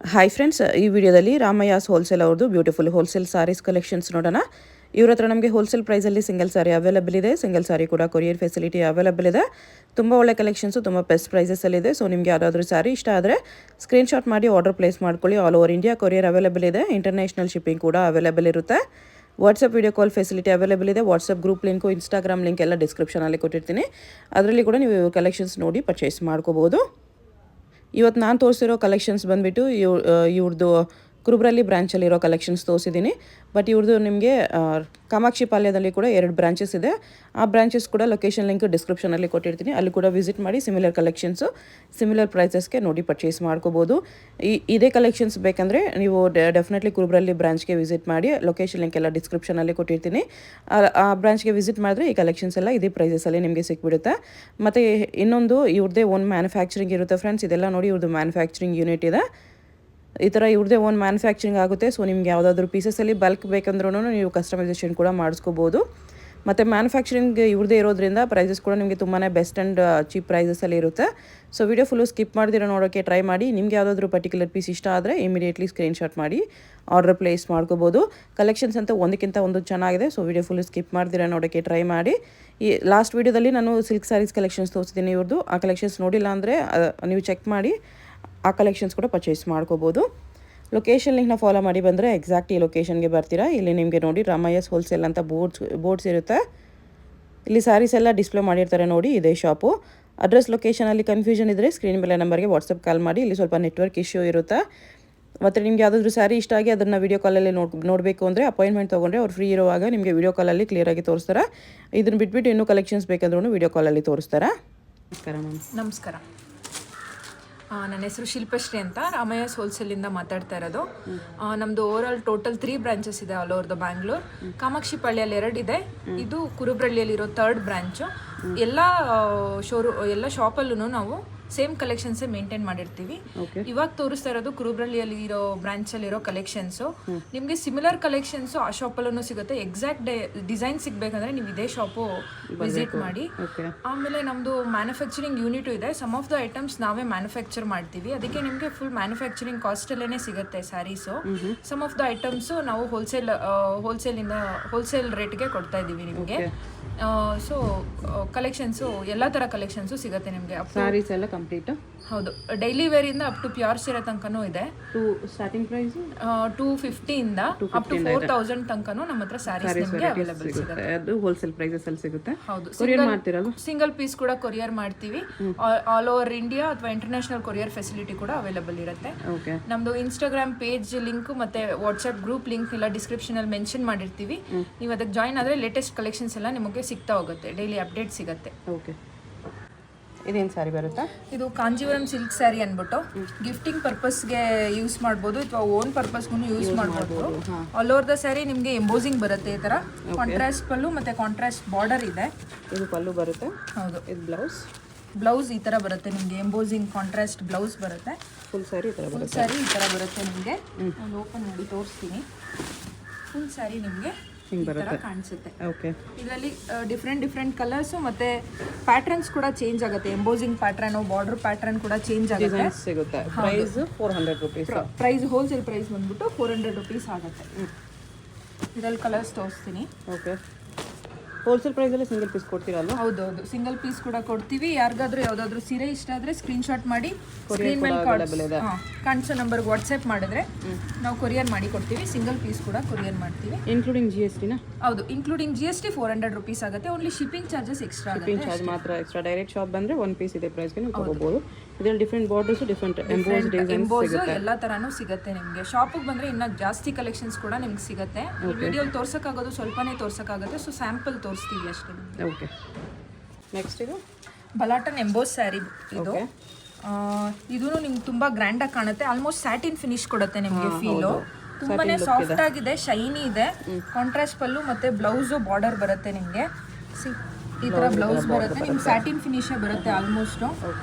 Hi friends, ಈ ವಿಡಿಯೋದಲ್ಲಿ ರಾಮಯ್ಯಸ್ wholesale ಅವ್ರದ್ದು ಬ್ಯೂಟಿಫುಲ್ ಹೋಲ್ಸೇಲ್ ಸಾರೀಸ್ ಕಲೆಕ್ಷನ್ಸ್ ನೋಡೋಣ. ಇವ್ರ ಹತ್ರ ನಮಗೆ ಹೋಲ್ಸೇಲ್ ಪ್ರೈಸಲ್ಲಿ ಸಿಂಗಲ್ ಸಾರಿ ಅವೈಲೇಬಲ್ ಇದೆ. ಸಿಂಗಲ್ ಸಾರಿ ಕೂಡ ಕೊರಿಯರ್ ಫೆಸಿಲಿಟಿ ಅವೈಲೇಬಲ್ ಇದೆ. ತುಂಬ ಒಳ್ಳೆ ಕಲೆಕ್ಷನ್ಸು, ತುಂಬ ಬೆಸ್ಟ್ ಪ್ರೈಸಸಲ್ಲಿದೆ. ಸೊ ನಿಮಗೆ ಯಾವುದಾದ್ರೂ ಸಾರಿ ಇಷ್ಟ ಆದರೆ ಸ್ಕ್ರೀನ್ಶಾಟ್ ಮಾಡಿ ಆರ್ಡರ್ ಪ್ಲೇಸ್ ಮಾಡ್ಕೊಳ್ಳಿ. All over India courier available ಇದೆ. ಇಂಟರ್ನ್ಯಾಷನಲ್ ಶಿಪ್ಪಿಂಗ್ ಕೂಡ ಅವೈಲೇಬಲ್ ಇರುತ್ತೆ. WhatsApp video call facility available ಇದೆ. WhatsApp group link, Instagram link ಎಲ್ಲ ಡಿಸ್ಕ್ರಿಪ್ಷನಲ್ಲಿ ಕೊಟ್ಟಿರ್ತೀನಿ. ಅದರಲ್ಲಿ ಕೂಡ ನೀವು ಕಲೆಕ್ಷನ್ಸ್ ನೋಡಿ ಪರ್ಚೇಸ್ ಮಾಡ್ಕೋಬೋದು. ಇವತ್ತು ನಾನು ತೋರಿಸಿರೋ ಕಲೆಕ್ಷನ್ಸ್ ಬಂದುಬಿಟ್ಟು ಇವ್ರದ್ದು ಕುರುಬ್ರಳ್ಳಿ ಬ್ರಾಂಚಲ್ಲಿರೋ ಕಲೆಕ್ಷನ್ಸ್ ತೋರಿಸಿದ್ದೀನಿ. ಬಟ್ ಇವ್ರದ್ದು ನಿಮಗೆ ಕಾಮಾಕ್ಷಿ ಪಾಳ್ಯದಲ್ಲಿ ಕೂಡ 2 ಬ್ರಾಂಚಸ್ ಇದೆ. ಆ ಬ್ರಾಂಚಸ್ ಕೂಡ ಲೊಕೇಶನ್ ಲಿಂಕ್ ಡಿಸ್ಕ್ರಿಪ್ಷನಲ್ಲಿ ಕೊಟ್ಟಿರ್ತೀನಿ. ಅಲ್ಲಿ ಕೂಡ ವಿಸಿಟ್ ಮಾಡಿ ಸಿಮಿಲರ್ ಕಲೆಕ್ಷನ್ಸು ಸಿಮಿಲರ್ ಪ್ರೈಸಸ್ಗೆ ನೋಡಿ ಪರ್ಚೇಸ್ ಮಾಡ್ಕೋಬೋದು. ಇದೇ ಕಲೆಕ್ಷನ್ಸ್ ಬೇಕಂದರೆ ನೀವು ಡೆಫಿನೆಟ್ಲಿ ಕುರುಬ್ರಳ್ಳಿ ಬ್ರಾಂಚ್ಗೆ ವಿಸಿಟ್ ಮಾಡಿ. ಲೊಕೇಶನ್ ಲಿಂಕ್ ಎಲ್ಲ ಡಿಸ್ಕ್ರಿಪ್ಷನಲ್ಲಿ ಕೊಟ್ಟಿರ್ತೀನಿ. ಆ ಬ್ರಾಂಚ್ಗೆ ವಿಸಿಟ್ ಮಾಡಿದ್ರೆ ಈ ಕಲೆಕ್ಷನ್ಸ್ ಎಲ್ಲ ಇದೇ ಪ್ರೈಸಸಲ್ಲಿ ನಿಮಗೆ ಸಿಕ್ಬಿಡುತ್ತೆ. ಮತ್ತು ಇನ್ನೊಂದು ಇವ್ರದ್ದೇ ಓನ್ ಮ್ಯಾನುಫ್ಯಾಕ್ಚರಿಂಗ್ ಇರುತ್ತೆ ಫ್ರೆಂಡ್ಸ್. ಇದೆಲ್ಲ ನೋಡಿ ಇವ್ರದ್ದು ಮ್ಯಾನುಫ್ಯಾಕ್ಚರಿಂಗ್ ಯೂನಿಟ್ ಇದೆ. ಈ ಥರ ಇವ್ರದ್ದೇ ಓನ್ ಮ್ಯಾನುಫ್ಯಾಕ್ಚರಿಂಗ್ ಆಗುತ್ತೆ. ಸೊ ನಿಮ್ಗೆ ಯಾವುದಾದ್ರೂ ಪೀಸಸಲ್ಲಿ ಬಲ್ಕ್ ಬೇಕಂದ್ರೂ ನೀವು ಕಸ್ಟಮೈಸೇಷನ್ ಕೂಡ ಮಾಡಿಸ್ಕೋಬೋದು. ಮತ್ತು ಮ್ಯಾನುಫ್ಯಾಕ್ಚರಿಂಗ್ ಇವ್ರದ್ದೇ ಇರೋದ್ರಿಂದ ಪ್ರೈಸಸ್ ಕೂಡ ನಿಮಗೆ ತುಂಬಾ ಬೆಸ್ಟ್ ಆ್ಯಂಡ್ ಚೀಪ್ ಪ್ರೈಸಸಲ್ಲಿ ಇರುತ್ತೆ. ಸೊ ವಿಡಿಯೋ ಫುಲ್ಲು ಸ್ಕಿಪ್ ಮಾಡ್ದಿರೋ ನೋಡೋಕ್ಕೆ ಟ್ರೈ ಮಾಡಿ. ನಿಮ್ಗೆ ಯಾವುದಾದ್ರೂ ಪರ್ಟಿಕ್ಯುಲರ್ ಪೀಸ್ ಇಷ್ಟ ಆದರೆ ಇಮಿಡಿಯೇಟ್ಲಿ ಸ್ಕ್ರೀನ್ಶಾಟ್ ಮಾಡಿ ಆರ್ಡರ್ ಪ್ಲೇಸ್ ಮಾಡ್ಕೋಬೋದು. ಕಲೆಕ್ಷನ್ಸ್ ಅಂತ ಒಂದಕ್ಕಿಂತ ಒಂದು ಚೆನ್ನಾಗಿದೆ. ಸೊ ವಿಡಿಯೋ ಫುಲ್ಲು ಸ್ಕಿಪ್ ಮಾಡ್ದಿರೋ ನೋಡೋಕ್ಕೆ ಟ್ರೈ ಮಾಡಿ. ಈ ಲಾಸ್ಟ್ ವೀಡಿಯೋದಲ್ಲಿ ನಾನು ಸಿಲ್ಕ್ ಸ್ಯಾರೀಸ್ ಕಲೆಕ್ಷನ್ಸ್ ತೋರಿಸ್ತೀನಿ ಇವ್ರದ್ದು. ಆ ಕಲೆಕ್ಷನ್ಸ್ ನೋಡಿಲ್ಲ ಅಂದರೆ ನೀವು ಚೆಕ್ ಮಾಡಿ ಆ ಕಲೆಕ್ಷನ್ಸ್ ಕೂಡ ಪರ್ಚೇಸ್ ಮಾಡ್ಕೋಬೋದು. ಲೊಕೇಶನ್ ಲಿಂಕ್ನ ಫಾಲೋ ಮಾಡಿ ಬಂದರೆ ಎಕ್ಸಾಕ್ಟ್ ಈ ಲೊಕೇಶನ್ಗೆ ಬರ್ತೀರಾ. ಇಲ್ಲಿ ನಿಮಗೆ ನೋಡಿ ರಾಮಯ್ಯಸ್ ಹೋಲ್ಸೇಲ್ ಅಂತ ಬೋರ್ಡ್ಸ್ ಇರುತ್ತೆ. ಇಲ್ಲಿ ಸ್ಯಾರೀಸ್ ಎಲ್ಲ ಡಿಸ್ಪ್ಲೇ ಮಾಡಿರ್ತಾರೆ ನೋಡಿ, ಇದೇ ಶಾಪು. ಅಡ್ರೆಸ್ ಲೊಕೇಶನಲ್ಲಿ ಕನ್ಫ್ಯೂಷನ್ ಇದ್ದರೆ ಸ್ಕ್ರೀನ್ ಮೇಲೆ ನಂಬರ್ಗೆ ವಾಟ್ಸಪ್ ಕಾಲ್ ಮಾಡಿ. ಇಲ್ಲಿ ಸ್ವಲ್ಪ ನೆಟ್ವರ್ಕ್ ಇಶ್ಯೂ ಇರುತ್ತೆ. ಮತ್ತು ನಿಮ್ಗೆ ಯಾವುದಾದ್ರೂ ಸ್ಯಾರಿ ಇಷ್ಟ ಆಗಿ ಅದನ್ನು ವೀಡಿಯೋ ಕಾಲಲ್ಲಿ ನೋಡಬೇಕು ಅಂದರೆ ಅಪಾಯಿಂಟ್ಮೆಂಟ್ ತೊಗೊಂಡ್ರೆ ಅವ್ರು ಫ್ರೀ ಇರುವಾಗ ನಿಮಗೆ ವೀಡಿಯೋ ಕಾಲಲ್ಲಿ ಕ್ಲಿಯರಾಗಿ ತೋರಿಸ್ತಾರೆ. ಇದನ್ನು ಬಿಟ್ಬಿಟ್ಟು ಇನ್ನೂ ಕಲೆಕ್ಷನ್ಸ್ ಬೇಕಾದ್ರೂ ವೀಡಿಯೋ ಕಾಲಲ್ಲಿ ತೋರಿಸ್ತಾರೆ. ನಮಸ್ಕಾರ ಮ್ಯಾಮ್. ನಮಸ್ಕಾರ. ನನ್ನ ಹೆಸರು ಶಿಲ್ಪಶ್ರೀ ಅಂತ, ರಾಮಯ್ಯಸ್ ಹೋಲ್ಸೇಲಿಂದ ಮಾತಾಡ್ತಾ ಇರೋದು. ನಮ್ಮದು ಓವರಾಲ್ ಟೋಟಲ್ 3 ಬ್ರಾಂಚಸ್ ಇದೆ all over the Bangalore. Kamakshi ಪಾಳ್ಯಲ್ಲಿ 2 ಇದೆ. ಇದು ಕುರುಬ್ರಳ್ಳಿಯಲ್ಲಿರೋ 3rd ಬ್ರಾಂಚು. ಎಲ್ಲ ಶಾಪಲ್ಲೂ ನಾವು ಸೇಮ್ ಕಲೆಕ್ಷನ್ಸೇ ಮೇಂಟೈನ್ ಮಾಡಿರ್ತೀವಿ. ಇವಾಗ ತೋರಿಸ್ತಾ ಇರೋದು ಕುರುಬ್ರಳ್ಳಿಯಲ್ಲಿ ಇರೋ ಬ್ರಾಂಚಲ್ಲಿರೋ ಕಲೆಕ್ಷನ್ಸು. ನಿಮಗೆ ಸಿಮಿಲರ್ ಕಲೆಕ್ಷನ್ಸು ಆ ಶಾಪಲ್ಲೂ ಸಿಗುತ್ತೆ. ಎಕ್ಸಾಕ್ಟ್ ಡಿಸೈನ್ ಸಿಗಬೇಕಂದ್ರೆ ನೀವು ಇದೇ ಶಾಪು ವಿಸಿಟ್ ಮಾಡಿ. ಆಮೇಲೆ ನಮ್ಮದು ಮ್ಯಾನುಫ್ಯಾಕ್ಚರಿಂಗ್ ಯೂನಿಟು ಇದೆ. ಸಮ್ ಆಫ್ ದ ಐಟಮ್ಸ್ ನಾವೇ ಮ್ಯಾನುಫ್ಯಾಕ್ಚರ್ ಮಾಡ್ತೀವಿ. ಅದಕ್ಕೆ ನಿಮಗೆ ಫುಲ್ ಮ್ಯಾನುಫ್ಯಾಕ್ಚರಿಂಗ್ ಕಾಸ್ಟಲ್ಲೇ ಸಿಗುತ್ತೆ saris. Some of the items ನಾವು ಹೋಲ್ಸೇಲ್ ರೇಟ್ಗೆ ಕೊಡ್ತಾ ಇದ್ದೀವಿ ನಿಮಗೆ. ಸೊ ಕಲೆಕ್ಷನ್ಸು ಎಲ್ಲ ಥರ ಕಲೆಕ್ಷನ್ಸು ಸಿಗುತ್ತೆ ನಿಮಗೆ. ಸ್ಯಾರೀಸ್ ಎಲ್ಲ ಕಂಪ್ಲೀಟ್. ಹೌದು, ಡೈಲಿ ವೇರಿಂದ ಅಪ್ ಟು ಪ್ಯೂರ್ ಸೀರೆ ತನಕನೂ ಇದೆ. ಸ್ಟಾರ್ಟಿಂಗ್ ಪ್ರೈಸ್ 250 ಇಂದ ಅಪ್ ಟು 4000 ತನಕನೂ ನಮ್ಮ ಹತ್ರ ಸ್ಯಾರೀಸ್ ನಿಮಗೆ ಅವೈಲೇಬಲ್ ಸಿಗುತ್ತೆ. ಅದು ಹೋಲ್ಸೇಲ್ ಪ್ರೈಸಸ್ ಅಲ್ಲಿ ಸಿಗುತ್ತೆ. ಹೌದು, ಕೊರಿಯರ್ ಮಾಡ್ತೀರಲ್ಲ? ಸಿಂಗಲ್ ಪೀಸ್ ಕೂಡ ಕೊರಿಯರ್ ಮಾಡ್ತೀವಿ. ಆಲ್ ಓವರ್ ಇಂಡಿಯಾ ಅಥವಾ ಇಂಟರ್ನ್ಯಾಷನಲ್ ಕೊರಿಯರ್ ಫೆಸಿಲಿಟಿ ಕೂಡ ಅವೈಲೇಬಲ್ ಇರುತ್ತೆ. ನಮ್ದು ಇನ್ಸ್ಟಾಗ್ರಾಮ್ ಪೇಜ್ ಲಿಂಕ್ ಮತ್ತೆ ವಾಟ್ಸ್ಆಪ್ ಗ್ರೂಪ್ ಲಿಂಕ್ ಎಲ್ಲ ಡಿಸ್ಕ್ರಿಪ್ಷನ್ ಅಲ್ಲಿ ಮೆನ್ಷನ್ ಮಾಡಿರ್ತೀವಿ. ನೀವು ಅದಕ್ಕೆ ಜಾಯಿನ್ ಆದರೆ ಲೇಟೆಸ್ಟ್ ಕಲೆಕ್ಷನ್ಸ್ ಎಲ್ಲ ನಿಮಗೆ ಸಿಗ್ತಾ ಹೋಗುತ್ತೆ. ಡೈಲಿ ಅಪ್ಡೇಟ್ ಸಿಗುತ್ತೆ. ಓಕೆ, ಇದೇನು ಸ್ಯಾರಿ ಬರುತ್ತಾ? ಇದು ಕಾಂಜೀವರಂ ಸಿಲ್ಕ್ ಸ್ಯಾರಿ ಅಂದ್ಬಿಟ್ಟು ಗಿಫ್ಟಿಂಗ್ ಪರ್ಪಸ್ಗೆ ಯೂಸ್ ಮಾಡ್ಬೋದು ಅಥವಾ ಓನ್ ಪರ್ಪಸ್ಗೂ ಯೂಸ್ ಮಾಡ್ಬೋದು. ಆಲ್ ಓವರ್ ದ ಸ್ಯಾರಿ ನಿಮಗೆ ಎಂಬೋಸಿಂಗ್ ಬರುತ್ತೆ. ಈ ಥರ ಕಾಂಟ್ರಾಸ್ಟ್ ಪಲ್ಲು ಮತ್ತು ಕಾಂಟ್ರಾಸ್ಟ್ ಬಾರ್ಡರ್ ಇದೆ. ಇದು ಪಲ್ಲು ಬರುತ್ತೆ. ಹೌದು, ಇದು ಬ್ಲೌಸ್ ಈ ಥರ ಬರುತ್ತೆ ನಿಮಗೆ. ಎಂಬೋಸಿಂಗ್ ಕಾಂಟ್ರಾಸ್ಟ್ ಬ್ಲೌಸ್ ಬರುತ್ತೆ. ಫುಲ್ ಸ್ಯಾರಿ ಈ ಥರ ಬರುತ್ತೆ ನಿಮಗೆ. ನಾನು ಓಪನ್ ಮಾಡಿ ತೋರಿಸ್ತೀನಿ. ಫುಲ್ ಸ್ಯಾರಿ ನಿಮಗೆ ಕಾಣಿಸುತ್ತೆ. ಇದರಲ್ಲಿ ಡಿಫ್ರೆಂಟ್ ಕಲರ್ಸ್ ಮತ್ತೆ ಪ್ಯಾಟರ್ನ್ಸ್ ಕೂಡ ಚೇಂಜ್ ಆಗುತ್ತೆ. ಎಂಬೋಸಿಂಗ್ ಪ್ಯಾಟರ್ನ್, ಬಾರ್ಡರ್ ಪ್ಯಾಟರ್ನ್ ಕೂಡ ಚೇಂಜ್ ಆಗುತ್ತೆ. ಸಿಗುತ್ತೆ. Price 400 rupees. Price wholesale price ಬಂದ್ಬಿಟ್ಟು 400 ರೂಪೀಸ್ ಆಗುತ್ತೆ. ಇದರಲ್ಲಿ ಕಲರ್ಸ್ ತೋರಿಸ್ತೀನಿ. ಓಕೆ, ಹೋಲ್ಸೇಲ್ ಪ್ರೈಸಲ್ಲಿ ಸಿಂಗಲ್ ಪೀಸ್ ಕೊಡ್ತೀರಲ್ವ? ಹೌದೌದು, ಸಿಂಗಲ್ ಪೀಸ್ ಕೂಡ ಕೊಡ್ತೀವಿ. ಯಾರಿಗಾದ್ರೂ ಯಾವುದಾದ್ರೂ ಸೀರೆ ಇಷ್ಟ ಆದರೆ ಸ್ಕ್ರೀನ್ಶಾಟ್ ಮಾಡಿ ಸ್ಕ್ರೀನ್ ಮೇಲೆ ಕಾಣಿಸೋ ನಂಬರ್ಗೆ ವಾಟ್ಸ್ಆ್ಯಪ್ ಮಾಡಿದ್ರೆ ನಾವು ಕೊರಿಯರ್ ಮಾಡಿ ಕೊಡ್ತೀವಿ. ಸಿಂಗಲ್ ಪೀಸ್ ಕೂಡ ಕೊರಿಯರ್ ಮಾಡ್ತೀವಿ. ಇನ್ಕ್ಲೂಡಿಂಗ್ GST ನಾ? ಹೌದು, ಇನ್ಕ್ಲೂಡಿಂಗ್ GST 400 ರೂಪೀಸ್ ಆಗುತ್ತೆ. ಓನ್ಲಿ ಶಿಪ್ಪಿಂಗ್ ಚಾರ್ಜಸ್ ಎಕ್ಸ್ಟ್ರಾ ಆಗುತ್ತೆ. ಶಿಪ್ಪಿಂಗ್ ಚಾರ್ಜ್ ಮಾತ್ರ ಎಕ್ಸ್ಟ್ರಾ. ಡೈರೆಕ್ಟ್ ಶಾಪ್ ಬಂದರೆ 1 ಪೀಸ್ ಇದೆ ಪ್ರೈಸ್ಗೆ ನೀವು ತಗೋಬಹುದು. ಇದರಲ್ಲಿ different borders, different emboss designs ಸಿಗುತ್ತೆ. ಎಲ್ಲ ಥರನೂ ಸಿಗುತ್ತೆ ನಿಮಗೆ. ಶಾಪಿಗೆ ಬಂದರೆ ಇನ್ನೂ ಜಾಸ್ತಿ ಕಲೆಕ್ಷನ್ಸ್ ಕೂಡ ನಿಮ್ಗೆ ಸಿಗುತ್ತೆ. ವಿಡಿಯೋಲಿ ತೋರ್ಸೋಕ್ಕಾಗೋದು ಸ್ವಲ್ಪನೇ ತೋರ್ಸೋಕ್ಕಾಗುತ್ತೆ. ಸೊ ಸ್ಯಾಂಪಲ್ ತೋರಿಸ್ತೀವಿ ಅಷ್ಟೇ. ಓಕೆ, ನೆಕ್ಸ್ಟ್ ಇದು ಬಲಾಟನ್ ಎಂಬೋಸ್ ಸ್ಯಾರಿ. ಇದೂ ನಿಮ್ಗೆ ತುಂಬ ಗ್ರ್ಯಾಂಡಾಗಿ ಕಾಣುತ್ತೆ. ಆಲ್ಮೋಸ್ಟ್ ಸ್ಯಾಟಿನ್ ಫಿನಿಶ್ ಕೊಡುತ್ತೆ ನಿಮಗೆ. ಫೀಲು ತುಂಬಾನೇ ಸಾಫ್ಟ್ ಆಗಿದೆ, ಶೈನಿ ಇದೆ. ಕಾಂಟ್ರಾಸ್ಟ್ ಪಲ್ಲು ಮತ್ತೆ ಬ್ಲೌಸು ಬಾರ್ಡರ್ ಬರುತ್ತೆ ನಿಮಗೆ. ಈ ಥರ ಬ್ಲೌಸ್ ಬರುತ್ತೆ. ನಿಮ್ಗೆ ಸ್ಯಾಟಿನ್ ಫಿನಿಶೇ ಬರುತ್ತೆ ಆಲ್ಮೋಸ್ಟ್.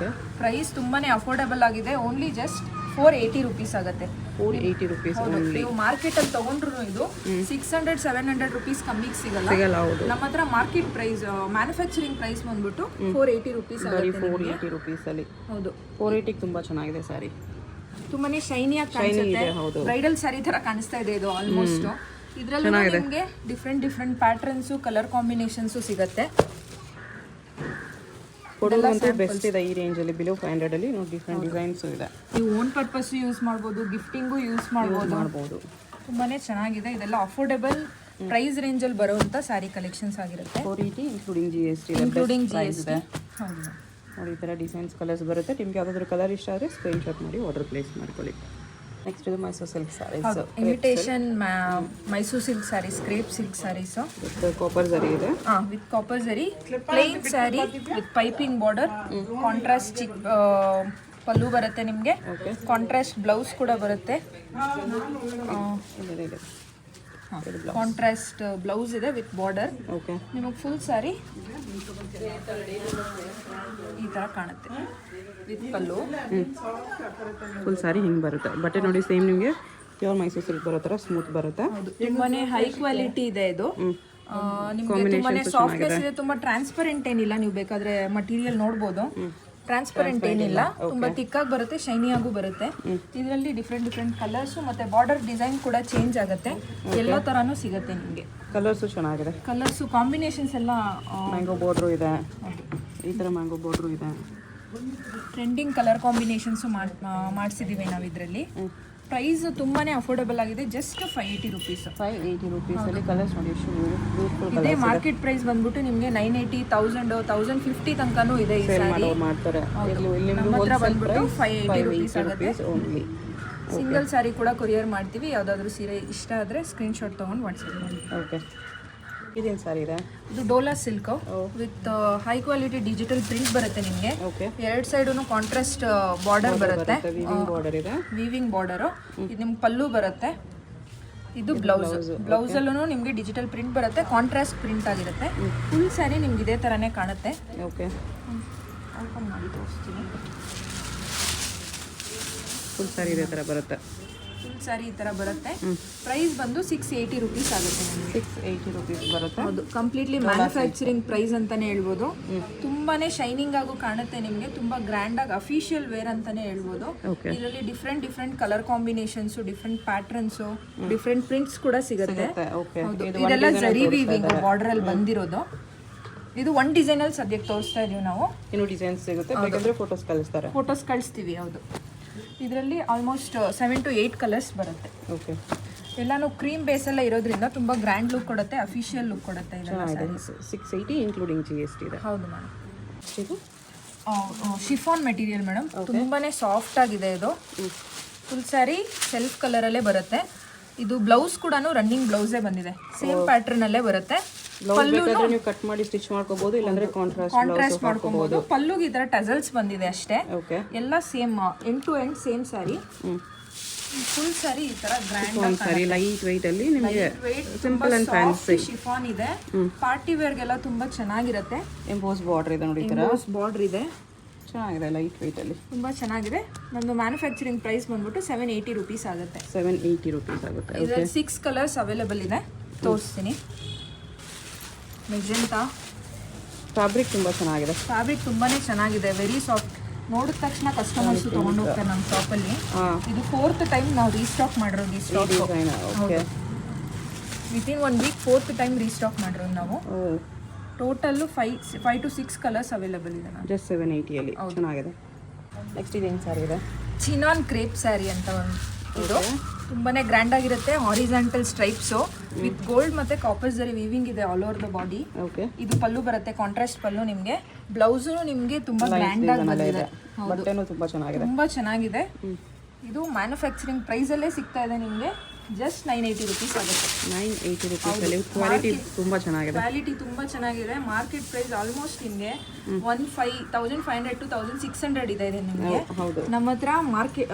ಪ್ರೈಸ್ ತುಂಬಾನೇ ಅಫೋರ್ಡಬಲ್ ಆಗಿದೆ. ಓನ್ಲಿ ಜಸ್ಟ್ 480 ರೂಪೀಸ್ ಆಗುತ್ತೆ. 480 ರೂಪೀಸ್. ನೀವು ಮಾರ್ಕೆಟಲ್ಲಿ ತೊಗೊಂಡ್ರು ಇದು 600-700 ರೂಪೀಸ್ ಕಮ್ಮಿಗೆ ಸಿಗಲ್ಲ. ನಮ್ಮ ಹತ್ರ ಮಾರ್ಕೆಟ್ ಪ್ರೈಸ್, ಮ್ಯಾನುಫ್ಯಾಕ್ಚರಿಂಗ್ ಪ್ರೈಸ್ ಬಂದ್ಬಿಟ್ಟು 480 ರೂಪೀಸ್ ಆಗುತ್ತೆ. 480 ರೂಪೀಸಲ್ಲಿ. ಹೌದು, 480 ತುಂಬ ಚೆನ್ನಾಗಿದೆ ಸ್ಯಾರಿ. ತುಂಬಾನೇ ಶೈನಿಯಾಗಿ ಇದೆ, ಹೌದು. ಕಾಣಿಸುತ್ತೆ. ಬ್ರೈಡಲ್ ಸ್ಯಾರಿ ತರ ಕಾಣಿಸ್ತಾ ಇದೆ ಇದು ಆಲ್ಮೋಸ್ಟ್. ಇದ್ರಲ್ಲೂ ನಿಮಗೆ ಡಿಫ್ರೆಂಟ್ ಪ್ಯಾಟರ್ನ್ಸ್ ಕಲರ್ ಕಾಂಬಿನೇಷನ್ಸ್ ಸಿಗುತ್ತೆ. ಕೊಡೋದಂತೂ ಬೆಸ್ಟ್ ಇದೆ ಈ ರೇಂಜ್ ಅಲ್ಲಿ, ಬಿಲೋ 500 ಅಲ್ಲಿ ನೋಡಿ ಡಿಫ್ರೆಂಟ್ ಡಿಸೈನ್ಸ್ ಇದೆ. ನೀವು ಓನ್ ಪರ್ಪಸ್ ಯೂಸ್ ಮಾಡ್ಬೋದು, ಗಿಫ್ಟಿಂಗು ಯೂಸ್ ಮಾಡ್ಬೋದು. ತುಂಬಾನೇ ಚೆನ್ನಾಗಿದೆ. ಇದೆಲ್ಲ ಅಫೋರ್ಡೆಬಲ್ ಪ್ರೈಸ್ ರೇಂಜ್ ಅಲ್ಲಿ ಬರುವಂತ ಸ್ಯಾರಿ ಕಲೆಕ್ಷನ್ಸ್ ಆಗಿರುತ್ತೆ. 480 ಇನ್ಕ್ಲೂಡಿಂಗ್ GST. ಹೌದು ನೋಡಿ ಈ ಥರ ಡಿಸೈನ್ಸ್ ಕಲರ್ಸ್ ಬರುತ್ತೆ. ನಿಮ್ಗೆ ಯಾವುದಾದ್ರೂ ಕಲರ್ ಇಷ್ಟ ಆದರೆ ಸ್ಕ್ರೀನ್ಶಾಟ್ ಮಾಡಿ ಆರ್ಡರ್ ಪ್ಲೇಸ್ ಮಾಡ್ಕೊಳ್ಳಿ. ನೆಕ್ಸ್ಟ್ ಇದು Mysuru silk sarees, imitation Mysuru silk sarees, crepe silk sarees with copper zari ಇದೆ. With copper zari, plain sari with piping border, contrast pallu ಬರುತ್ತೆ ನಿಮಗೆ, ಕಾಂಟ್ರಾಸ್ಟ್ ಬ್ಲೌಸ್ ಕೂಡ ಬರುತ್ತೆ. ಕಾಂಟ್ರಾಸ್ಟ್ ಬ್ಲೌಸ್ ಇದೆ ವಿತ್ ಬಾರ್ಡರ್. ಓಕೆ, ನಿಮಗೆ ಫುಲ್ ಸ್ಯಾರಿ ಈ ತರ ಕಾಣುತ್ತೆ ವಿತ್ ಪಲ್ಲು. ಫುಲ್ ಸ್ಯಾರಿ ಹಿಂಗೆ ಬರುತ್ತೆ. ಬಟ್ಟೆ ನೋಡಿ ಸೇಮ್ ನಿಮಗೆ ಪ್ಯೂರ್ ಮೈಸೂರು ಸಿಲ್ಕ್ ಬರೋ ಥರ ಸ್ಮೂತ್ ಬರುತ್ತೆ. ತುಂಬಾನೇ ಹೈ ಕ್ವಾಲಿಟಿ ಇದೆ ಇದು. ನಿಮಗೆ ತುಂಬಾನೇ ಸಾಫ್ಟ್ನೆಸ್ ಇದೆ, ತುಂಬಾ ಟ್ರಾನ್ಸ್ಪರೆಂಟ್ ಏನಿಲ್ಲ. ನೀವು ಬೇಕಾದ್ರೆ ಮಟೀರಿಯಲ್ ನೋಡ್ಬೋದು, ಟ್ರಾನ್ಸ್ಪರೆಂಟ್ ಏನಿಲ್ಲ, ತುಂಬಾ ತಿಕ್ಕಾಗಿ ಬರುತ್ತೆ, ಶೈನಿ ಆಗು ಬರುತ್ತೆ. ಇದರಲ್ಲಿ ಡಿಫ್ರೆಂಟ್ ಕಲರ್ಸ್ ಮತ್ತೆ ಬಾರ್ಡರ್ ಡಿಸೈನ್ ಕೂಡ ಚೇಂಜ್ ಆಗುತ್ತೆ. ಎಲ್ಲ ತರಾನು ಸಿಗುತ್ತೆ ನಿಮಗೆ. ಕಲರ್ಸು ಚೆನ್ನಾಗಿದೆ, ಕಲರ್ಸ್ ಕಾಂಬಿನೇಷನ್ಸ್ ಎಲ್ಲ ಮ್ಯಾಂಗೋ ಬಾರ್ಡ್ರು ಇದೆ, ಈ ಥರ ಮ್ಯಾಂಗೋ ಬಾರ್ಡ್ರು ಇದೆ. ಟ್ರೆಂಡಿಂಗ್ ಕಲರ್ ಕಾಂಬಿನೇಷನ್ಸ್ ಮಾಡಿಸಿದೀವಿ ನಾವು ಇದರಲ್ಲಿ. ಪ್ರೈಸ್ ತುಂಬಾನೇ ಅಫೋರ್ಡಬಲ್ ಆಗಿದೆ, ಜಸ್ಟ್ 580 ರುಪೀಸ್. 580 ರುಪೀಸಲ್ಲಿ ಕಲರ್ಸ್ ನೋಡಿ ಎಷ್ಟು ಬ್ಯೂಟಿಫುಲ್. ಇದೇ ಮಾರ್ಕೆಟ್ ಪ್ರೈಸ್ ಬಂದ್ಬಿಟ್ಟು ನಿಮಗೆ 980, 1000, 1050 ತನಕನೂ ಇದೆ ಈ ಸ್ಯಾರಿ. ಮಾಡ್ತಾರೆ. ನಮ್ಮ ಹತ್ರ ಬಂದ್ಬಿಟ್ಟು 580 ರುಪೀಸ್ ಆಗುತ್ತೆ. ಸಿಂಗಲ್ ಸ್ಯಾರಿ ಕೂಡ ಕೊರಿಯರ್ ಮಾಡ್ತೀವಿ. ಯಾವುದಾದ್ರೂ ಸೀರೆ ಇಷ್ಟ ಆದರೆ ಸ್ಕ್ರೀನ್ಶಾಟ್ ತೊಗೊಂಡು ವಾಟ್ಸಪ್ ಮಾಡಿ. ಓಕೆ, ಇದೇನು ಸ್ಯಾರಿ ಇದೆ? ಇದು Dhola silk with high quality digital print ಬರುತ್ತೆ ನಿಮಗೆ. ಎರಡು ಸೈಡೂ ಕಾಂಟ್ರಾಸ್ಟ್ ಬಾರ್ಡರ್ ಬರುತ್ತೆ, ಬಾರ್ಡರ್ ಇದೆ, ವೀವಿಂಗ್ ಬಾರ್ಡರ್. ಇದು ನಿಮ್ಗೆ ಪಲ್ಲು ಬರುತ್ತೆ. ಇದು ಬ್ಲೌಸ್ ಅಲ್ಲೂ ನಿಮಗೆ ಡಿಜಿಟಲ್ ಪ್ರಿಂಟ್ ಬರುತ್ತೆ, ಕಾಂಟ್ರಾಸ್ಟ್ ಪ್ರಿಂಟ್ ಆಗಿರುತ್ತೆ. ಫುಲ್ ಸ್ಯಾರಿ ನಿಮ್ಗೆ ಇದೇ ಥರನೇ ಕಾಣುತ್ತೆ. ಓಕೆ, ಓಪನ್ ಮಾಡಿ ತೋರಿಸ್ತೀನಿ. ಫುಲ್ ಸ್ಯಾರಿ ಇದೇ ಥರ ಬರುತ್ತೆ. ಫುಲ್ ಸ್ಯಾರಿ ಈ ಥರ ಬರುತ್ತೆ. ಪ್ರೈಸ್ ಬಂದು 680 ರುಪೀಸ್ ಆಗುತ್ತೆ ನಿಮಗೆ. 680 ರುಪೀಸ್ ಬರುತ್ತೆ. ಹೌದು, ಕಂಪ್ಲೀಟ್ಲಿ ಮ್ಯಾನುಫ್ಯಾಕ್ಚರಿಂಗ್ ಪ್ರೈಸ್ ಅಂತಾನೆ ಹೇಳ್ಬೋದು. ತುಂಬಾನೇ ಶೈನಿಂಗ್ ಆಗು ಕಾಣುತ್ತೆ ನಿಮಗೆ, ತುಂಬಾ ಗ್ರ್ಯಾಂಡ್ ಆಗಿ ಅಫಿಷಿಯಲ್ ವೇರ್ ಅಂತಾನೆ ಹೇಳ್ಬೋದು. ಇದರಲ್ಲಿ different colour combinations, different patterns, different prints ಕೂಡ ಸಿಗುತ್ತೆ. ಇದೆಲ್ಲ ಜರಿ ವೀವಿಂಗ್ ಬಾರ್ಡರ್ ಅಲ್ಲಿ ಬಂದಿರೋದು. ಇದು ಒನ್ ಡಿಸೈನ್ ಅಲ್ಲಿ ಸದ್ಯಕ್ಕೆ ತೋರಿಸ್ತಾ ಇದೀವಿ ನಾವು. ಇನ್ನು ಡಿಸೈನ್ಸ್ ಸಿಗುತ್ತೆ, ಬೇಕಂದ್ರೆ ಫೋಟೋಸ್ ಕಳಿಸ್ತೀವಿ. ಹೌದು, ಇದರಲ್ಲಿ ಆಲ್ಮೋಸ್ಟ್ 7 to 8 ಕಲರ್ಸ್ ಬರುತ್ತೆ. ಓಕೆ, ಎಲ್ಲಾನು ಕ್ರೀಮ್ ಬೇಸ್ ಎಲ್ಲ ಇರೋದ್ರಿಂದ ತುಂಬಾ ಗ್ರ್ಯಾಂಡ್ ಲುಕ್ ಕೊಡುತ್ತೆ, ಅಫಿಷಿಯಲ್ ಲುಕ್ ಕೊಡುತ್ತೆ. ಇದೆಲ್ಲ 680 ಇನ್ಕ್ಲೂಡಿಂಗ್ GST ಇದೆ. ಹೌದು ಮೇಡಮ್. ಇದು ಶಿಫಾನ್ ಮೆಟೀರಿಯಲ್ ಮೇಡಮ್, ತುಂಬಾನೇ ಸಾಫ್ಟ್ ಆಗಿದೆ. ಇದು ಫುಲ್ ಸ್ಯಾರಿ ಸೆಲ್ಫ್ ಕಲರ್ ಅಲ್ಲೇ ಬರುತ್ತೆ. ಇದು ಬ್ಲೌಸ್ ಕೂಡ ರನ್ನಿಂಗ್ ಬ್ಲೌಸೇ ಬಂದಿದೆ, ಸೇಮ್ ಪ್ಯಾಟರ್ನ್ ಅಲ್ಲೇ ಬರುತ್ತೆ. ನೀವು ಕಟ್ ಮಾಡಿ ಸ್ಟಿಚ್ ಮಾಡ್ಕೋಬಹುದು, ಇಲ್ಲಾಂದ್ರೆ ಕಾಂಟ್ರಾಸ್ಟ್ ಮಾಡ್ಕೋಬಹುದು. ಪಲ್ಲುಗೆ ಈ ತರ ಟಸಲ್ಸ್ ಬಂದಿದೆ ಅಷ್ಟೇ. ಎಲ್ಲ same end to end same sari. Full sari ಈ ತರ ಗ್ರ್ಯಾಂಡ್ ಸ್ಯಾರಿ, ಲೈಟ್ ವೆಯ್ಟ್ ಅಲ್ಲಿ ನಿಮಗೆ ಸಿಂಪಲ್ ಅಂಡ್ ಫ್ಯಾನ್ಸಿ ಶಿಫಾನ್ ಇದೆ. ಪಾರ್ಟಿ ವೇರ್ ಗೆಲ್ಲ ತುಂಬಾ ಚೆನ್ನಾಗಿರುತ್ತೆ. ಎಂಬೋಸ್ ಬಾರ್ಡರ್ ಇದೆ ನೋಡಿ, ಈ ತರ ಎಂಬೋಸ್ ಬಾರ್ಡರ್ ಇದೆ, ಚೆನ್ನಾಗಿದೆ. ಲೈಟ್ ವೆಯ್ಟ್ ಅಲ್ಲಿ ತುಂಬಾ ಚೆನ್ನಾಗಿದೆ. ನಮ್ದು ಮ್ಯಾನುಫ್ಯಾಕ್ಚರಿಂಗ್ ಪ್ರೈಸ್ ಬಂದ್ಬಿಟ್ಟು 780 ರುಪೀಸ್ ಆಗುತ್ತೆ. 780 ರುಪೀಸ್ ಆಗುತ್ತೆ. ಇದರಲ್ಲಿ 6 ಕಲರ್ಸ್ ಅವೈಲೇಬಲ್ ಇದೆ, ತೋರಿಸ್ತೀನಿ. ಮೆಜೆಂಟಾ ಫ್ಯಾಬ್ರಿಕ್ ತುಂಬಾ ಚೆನ್ನಾಗಿದೆ. ಫ್ಯಾಬ್ರಿಕ್ ತುಂಬಾನೇ ಚೆನ್ನಾಗಿದೆ, ವೆರಿ ಸಾಫ್ಟ್. ನೋಡಿದ ತಕ್ಷಣ ಕಸ್ಟಮರ್ಸ್ ತಗೊಂಡು ಹೋಗ್ತಾರೆ ನಮ್ಮ ಶಾಪಲ್ಲಿ. ಇದು 4th ಟೈಮ್ ನಾವು ರೀಸ್ಟಾಕ್ ಮಾಡಿರೋದು ಈ stock. Within 1 week 4th time restock ಮಾಡಿರೋದು ನಾವು. ಟೋಟಲ್ಲು 5 to 6 ಕಲರ್ಸ್ ಅವೈಲೇಬಲ್ ಇದೆ. ಜಸ್ಟ್ 780 ಅಲ್ಲಿ ಚೆನ್ನಾಗಿದೆ. ನೆಕ್ಸ್ಟ್ ಇದೇನು ಸ್ಯಾರಿ ಇದೆ? ಚಿನಾನ್ ಕ್ರೇಪ್ ಸ್ಯಾರಿ ಅಂತ ಒಂದು. ಇದು ತುಂಬಾನೇ ಗ್ರ್ಯಾಂಡ್ ಆಗಿರುತ್ತೆ. ಹಾರಿಜಾಂಟಲ್ ಸ್ಟ್ರೈಪ್ಸ್ ವಿತ್ ಗೋಲ್ಡ್ ಮತ್ತೆ ಕಾಪರ್ ಜರಿ ವೀವಿಂಗ್ ಇದೆ ಆಲ್ ಓವರ್ ದ ಬಾಡಿ. ಇದು ಪಲ್ಲು ಬರುತ್ತೆ, ಕಾಂಟ್ರಾಸ್ಟ್ ಪಲ್ಲು. ನಿಮಗೆ ಬ್ಲೌಸ್ ನಿಮಗೆ ತುಂಬಾ ಗ್ರ್ಯಾಂಡ್ ಆಗಿ ಬಂದಿದೆ. ಬಟ್ಟೆನೂ ತುಂಬಾ ಚೆನ್ನಾಗಿದೆ. ಇದು ಮ್ಯಾನುಫ್ಯಾಕ್ಚರಿಂಗ್ ಪ್ರೈಸ್ ಅಲ್ಲೇ ಸಿಗ್ತಾ ಇದೆ ನಿಮಗೆ, ಜಸ್ಟ್ 980 ರುಪೀಸ್ ಆಗುತ್ತೆ. 980 ರುಪೀಸ್ ಅಲ್ಲಿ ಕ್ವಾಲಿಟಿ ತುಂಬಾ ಚೆನ್ನಾಗಿದೆ. ಮಾರ್ಕೆಟ್ ಪ್ರೈಸ್ ಆಲ್ಮೋಸ್ಟ್ ನಿಮಗೆ 1500 to 1600 ಇದೆ ನಿಮಗೆ. ನಮ್ಮ ಹತ್ರ ಮಾರ್ಕೆಟ್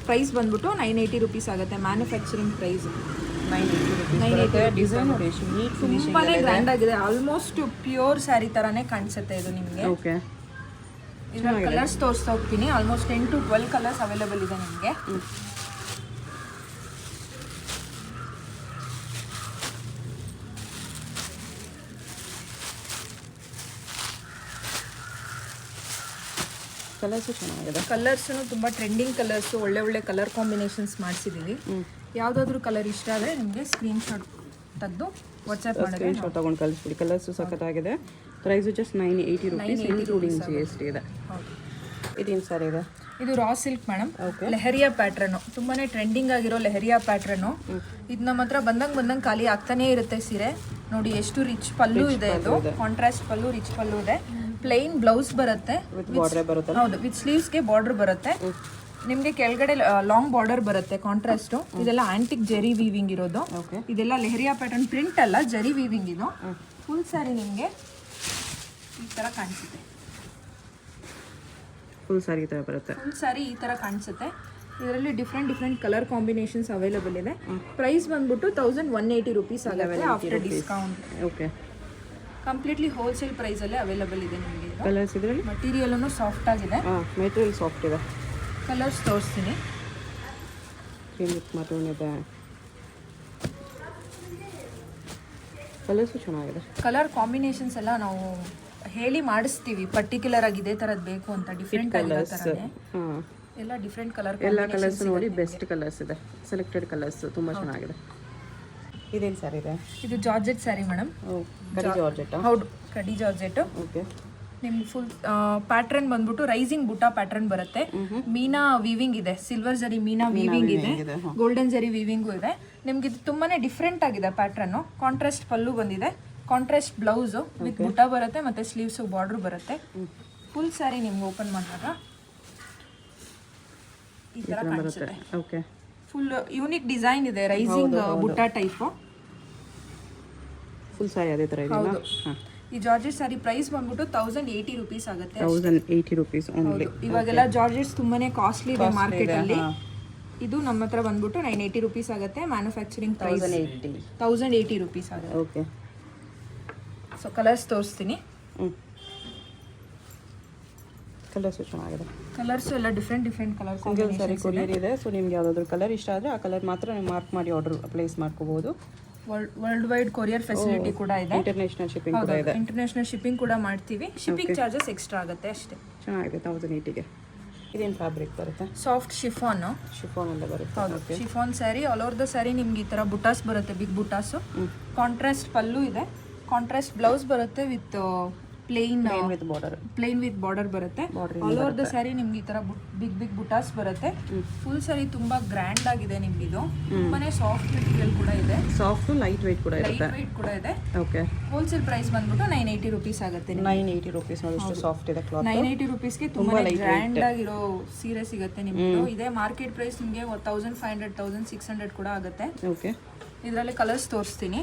ಪ್ರೈಸ್ ಬಂದ್ಬಿಟ್ಟು 980 ರುಪೀಸ್ ಆಗುತ್ತೆ. ಮ್ಯಾನುಫ್ಯಾಕ್ಚರಿಂಗ್ ಪ್ರೈಸ್ 980 ಡಿಸೈನ್ ತುಂಬಾನೇ ಗ್ರ್ಯಾಂಡ್ ಆಗಿದೆ. ಆಲ್ಮೋಸ್ಟ್ ಪ್ಯೂರ್ ಸ್ಯಾರಿ ತರಾನೇ ಕಾಣಿಸುತ್ತೆ ಇದು ನಿಮಗೆ. ಇದರ ಕಲರ್ಸ್ ತೋರಿಸ್ತಾ ಹೋಗ್ತೀನಿ. ಆಲ್ಮೋಸ್ಟ್ 10 to 12 ಕಲರ್ಸ್ ಅವೈಲೇಬಲ್ ಇದೆ ನಿಮಗೆ. ಕಲರ್ಸು ಚೆನ್ನಾಗಿದೆ. ಕಲರ್ಸು ತುಂಬ ಟ್ರೆಂಡಿಂಗ್ ಕಲರ್ಸು, ಒಳ್ಳೆ ಒಳ್ಳೆ ಕಲರ್ ಕಾಂಬಿನೇಷನ್ಸ್ ಮಾಡಿಸಿದ್ದೀವಿ. ಯಾವುದಾದ್ರೂ ಕಲರ್ ಇಷ್ಟ ಆದರೆ ನಿಮಗೆ ಸ್ಕ್ರೀನ್ಶಾಟ್ ತೆಗೆದು ವಾಟ್ಸಪ್ ಮಾಡಿದ್ರೆ ಸ್ಕ್ರೀನ್ಶಾಟ್ ತೊಗೊಂಡು ಕಳಿಸ್ಬಿಡಿ. ಕಲರ್ಸು ಸಖತ್ತಾಗಿದೆ. Price just 980 rupees including GST ಇದೆ. ಇದೇನು ಸರ್ ಇದೆ? ಇದು raw silk madam, leheriya pattern, ತುಂಬಾನೇ ಟ್ರೆಂಡಿಂಗ್ ಆಗಿರೋ ಲೆಹರಿಯಾ ಪ್ಯಾಟ್ರನು. ಇದು ನಮ್ಮ ಹತ್ರ ಬಂದಂಗೆ ಖಾಲಿ ಆಗ್ತಾನೆ ಇರುತ್ತೆ ಸೀರೆ. ನೋಡಿ ಎಷ್ಟು ರಿಚ್ ಪಲ್ಲು ಇದೆ, ಇದು ಕಾಂಟ್ರಾಸ್ಟ್ ಪಲ್ಲು, ರಿಚ್ ಪಲ್ಲು ಇದೆ. ಪ್ಲೈನ್ ಬ್ಲೌಸ್ ಬರುತ್ತೆ, ಹೌದು, ವಿತ್ ಸ್ಲೀವ್ಸ್ಗೆ ಬಾರ್ಡರ್ ಬರುತ್ತೆ. ನಿಮಗೆ ಕೆಳಗಡೆ ಲಾಂಗ್ ಬಾರ್ಡರ್ ಬರುತ್ತೆ ಕಾಂಟ್ರಾಸ್ಟು. ಇದೆಲ್ಲ ಆಂಟಿಕ್ ಜರಿ ವೀವಿಂಗ್ ಇರೋದು. ಇದೆಲ್ಲ ಲೆಹರಿಯಾ ಪ್ಯಾಟರ್ನ್, ಪ್ರಿಂಟ್ ಅಲ್ಲ, ಜರಿ ವೀವಿಂಗ್ ಇದು. ಫುಲ್ ಸ್ಯಾರಿ ನಿಮಗೆ ಈ ಥರ ಕಾಣಿಸುತ್ತೆ. ಫುಲ್ ಸ್ಯಾರಿ ಈ ಥರ ಬರುತ್ತೆ. ಫುಲ್ ಸ್ಯಾರಿ ಈ ಥರ ಕಾಣಿಸುತ್ತೆ. ಇದರಲ್ಲಿ ಡಿಫ್ರೆಂಟ್ ಕಲರ್ ಕಾಂಬಿನೇಷನ್ಸ್ ಅವೈಲೇಬಲ್ ಇದೆ. ಪ್ರೈಸ್ ಬಂದ್ಬಿಟ್ಟು 1180 ರುಪೀಸ್ ಆಗುತ್ತೆ after discount. Okay, completely wholesale ಪ್ರೈಸಲ್ಲೇ ಅವೈಲೇಬಲ್ ಇದೆ ನಿಮಗೆ. ಕಲರ್ಸ್ ಇದರಲ್ಲಿ ಮಟೀರಿಯಲೂ ಸಾಫ್ಟ್ ಆಗಿದೆ. ಮೆಟೀರಿಯಲ್ ಸಾಫ್ಟ್ ಇದೆ. ಕಲರ್ಸ್ ತೋರಿಸ್ತೀನಿ. ಕ್ರೀಮ್ ವಿತ್ ಮರೂನ್ ಇದೆ. ಕಲರ್ಸು ಚೆನ್ನಾಗಿದೆ. ಕಲರ್ ಕಾಂಬಿನೇಷನ್ಸ್ ಎಲ್ಲ ನಾವು ಹೇಳಿ ಮಾಡಿಸ್ತೀವಿ, ಪರ್ಟಿಕ್ಯುಲರ್ ಆಗಿ ಇದೇ ಥರದ್ದು ಬೇಕು ಅಂತ. ಡಿಫ್ರೆಂಟ್ ಆಗಿರೋ ಥರನೇ ಎಲ್ಲ ಡಿಫ್ರೆಂಟ್ ಕಲರ್, ಎಲ್ಲ ಕಲರ್ಸ್ ನೋಡಿ ಬೆಸ್ಟ್ ಕಲರ್ಸ್ ಇದೆ. ಸೆಲೆಕ್ಟೆಡ್ ಕಲರ್ಸ್ ತುಂಬ ಚೆನ್ನಾಗಿದೆ. ಇದೇನು ಸ್ಯಾರಿ ಇದೆ? ಇದು ಜಾರ್ಜೆಟ್ ಸ್ಯಾರಿ ಮೇಡಮ್. ಕಡಿ ಜಾರ್ಜೆಟ್. ಹೌದು, ಕಡಿ ಜಾರ್ಜೆಟ್. ಓಕೆ, ನಿಮ್ಗೆ ಫುಲ್ ಪ್ಯಾಟ್ರನ್ ಬಂದ್ಬಿಟ್ಟು ರೈಸಿಂಗ್ ಬುಟಾ ಪ್ಯಾಟ್ರನ್ ಬರುತ್ತೆ. ಮೀನಾ ವೀವಿಂಗ್ ಇದೆ, ಸಿಲ್ವರ್ ಜರಿ ಮೀನಾ ವೀವಿಂಗ್ ಇದೆ, ಗೋಲ್ಡನ್ ಜರಿ ವೀವಿಂಗು ಇದೆ. ನಿಮ್ಗೆ ಇದು ತುಂಬಾನೇ ಡಿಫ್ರೆಂಟ್ ಆಗಿದೆ ಪ್ಯಾಟ್ರನ್. ಕಾಂಟ್ರಾಸ್ಟ್ ಪಲ್ಲು ಬಂದಿದೆ, ಕಾಂಟ್ರಾಸ್ಟ್ ಬ್ಲೌಸು ವಿತ್ ಬುಟಾ ಬರುತ್ತೆ, ಮತ್ತೆ ಸ್ಲೀವ್ಸ್ ಬಾರ್ಡರ್ ಬರುತ್ತೆ. ಫುಲ್ ಸ್ಯಾರಿ ನಿಮ್ಗೆ ಓಪನ್ ಮಾಡಿದಾಗ ಈ ತರ ಕಾಣಿಸುತ್ತೆ. ಓಕೆ, ಫುಲ್ ಯೂನಿಕ್ ಡಿಸೈನ್ ಇದೆ, ರೈಸಿಂಗ್ ಬುಟಾ ಟೈಪ್. ಫುಲ್ ಸ್ಯಾರಿ ಅದೇ ಥರ ಇದೆ. ಈ ಜಾರ್ಜೆಟ್ ಸ್ಯಾರಿ ಪ್ರೈಸ್ ಬಂದ್ಬಿಟ್ಟು 1080 ರುಪೀಸ್ ಆಗುತ್ತೆ. 1080 ರುಪೀಸ್ ಓನ್ಲಿ. ಇವಾಗೆಲ್ಲ ಜಾರ್ಜೆಟ್ಸ್ ತುಂಬಾನೇ ಕಾಸ್ಟ್ಲಿ ಇದೆ ಮಾರ್ಕೆಟ್ ಅಲ್ಲಿ. ಇದು ನಮ್ಮ ಹತ್ರ ಬಂದ್ಬಿಟ್ಟು 980 ರುಪೀಸ್ ಆಗುತ್ತೆ. ಮ್ಯಾನುಫ್ಯಾಕ್ಚರಿಂಗ್ ಪ್ರೈಸ್ 1080 ರುಪೀಸ್ ಆಗುತ್ತೆ. ಓಕೆ, ಸೊ ಕಲರ್ಸ್ ತೋರಿಸ್ತೀನಿ. ಕಲರ್ಸ್ ಚೆನ್ನಾಗಿದೆ. ಕಲರ್ಸ್ ಎಲ್ಲ different colour single sari courier ಇದೆ. ಸೊ ನಿಮ್ಗೆ ಯಾವುದಾದ್ರೂ ಕಲರ್ ಇಷ್ಟ ಆದರೆ ಆ ಕಲರ್ ಮಾತ್ರ ನೀವು ಮಾರ್ಕ್ ಮಾಡಿ ಆರ್ಡರ್ ಪ್ಲೇಸ್ ಮಾಡ್ಕೋಬಹುದು. ವರ್ಲ್ಡ್ ವೈಡ್ ಕೊರಿಯರ್ ಫೆಸಿಲಿಟಿ ಕೂಡ ಇದೆ. ಇಂಟರ್ನ್ಯಾಷನಲ್ ಶಿಪ್ಪಿಂಗ್ ಕೂಡ ಇದೆ. ಇಂಟರ್ನ್ಯಾಷನಲ್ ಶಿಪ್ಪಿಂಗ್ ಕೂಡ ಮಾಡ್ತೀವಿ. ಶಿಪ್ಪಿಂಗ್ ಚಾರ್ಜಸ್ ಎಕ್ಸ್ಟ್ರಾ ಆಗುತ್ತೆ ಅಷ್ಟೇ. ಚೆನ್ನಾಗಿದೆ. 1080ಗೆ. ಇದೇನು ಫ್ಯಾಬ್ರಿಕ್ ಬರುತ್ತೆ? Soft chiffon. ಶಿಫಾನ್ ಎಲ್ಲ ಬರುತ್ತೆ. ಹೌದು, chiffon sari. All over the sari ನಿಮ್ಗೆ ಈ ತರ ಬುಟಾಸ್ ಬರುತ್ತೆ, ಬಿಗ್ ಬುಟಾಸು. ಕಾಂಟ್ರಾಸ್ಟ್ ಪಲ್ಲು ಇದೆ, ಕಾಂಟ್ರಾಸ್ಟ್ ಬ್ಲೌಸ್ ಬರುತ್ತೆ ವಿತ್ ಪ್ಲೇನ್ ವಿತ್ ಬಾರ್ಡರ್ ಬರುತ್ತೆ. ಆಲ್ ಓವರ್ ದ ಸ್ಯಾರಿ ನಿಮ್ಗೆ ಈ ತರ ಬಿಗ್ ಬುಟಾಸ್ ಬರುತ್ತೆ. ಫುಲ್ ಸ್ಯಾರಿ ತುಂಬಾ ಗ್ರ್ಯಾಂಡ್ ಆಗಿದೆ ನಿಮ್ಗೆ. ಇದು ತುಂಬಾನೇ ಸಾಫ್ಟ್ ಮೆಟೀರಿಯಲ್ ಕೂಡ ಇದೆ, ಸಾಫ್ಟ್ ಲೈಟ್ ವೆಯ್ಟ್ ಕೂಡ ಇರುತ್ತೆ. ಲೈಟ್ ವೆಯ್ಟ್ ಕೂಡ ಇದೆ. ಓಕೆ, ಹೋಲ್ಸೇಲ್ ಪ್ರೈಸ್ ಬಂದ್ಬಿಟ್ಟು 980 ರುಪೀಸ್ ಆಗುತ್ತೆ. 980 ರುಪೀಸ್ ನೋಡಿ, ಎಷ್ಟು ಸಾಫ್ಟ್ ಇದೆ ಕ್ಲಾತ್. 980 ರುಪೀಸ್ಗೆ ತುಂಬಾ ಗ್ರ್ಯಾಂಡ್ ಆಗಿರೋ ಸೀರೆ ಸಿಗುತ್ತೆ ನಿಮ್ಗೆ. ಇದೇ ಮಾರ್ಕೆಟ್ ಪ್ರೈಸ್ ನಿಮಗೆ 1500 1600 ಕೂಡ ಆಗುತ್ತೆ. ಓಕೆ, ಇದರಲ್ಲಿ ಕಲರ್ಸ್ ತೋರಿಸ್ತೀನಿ.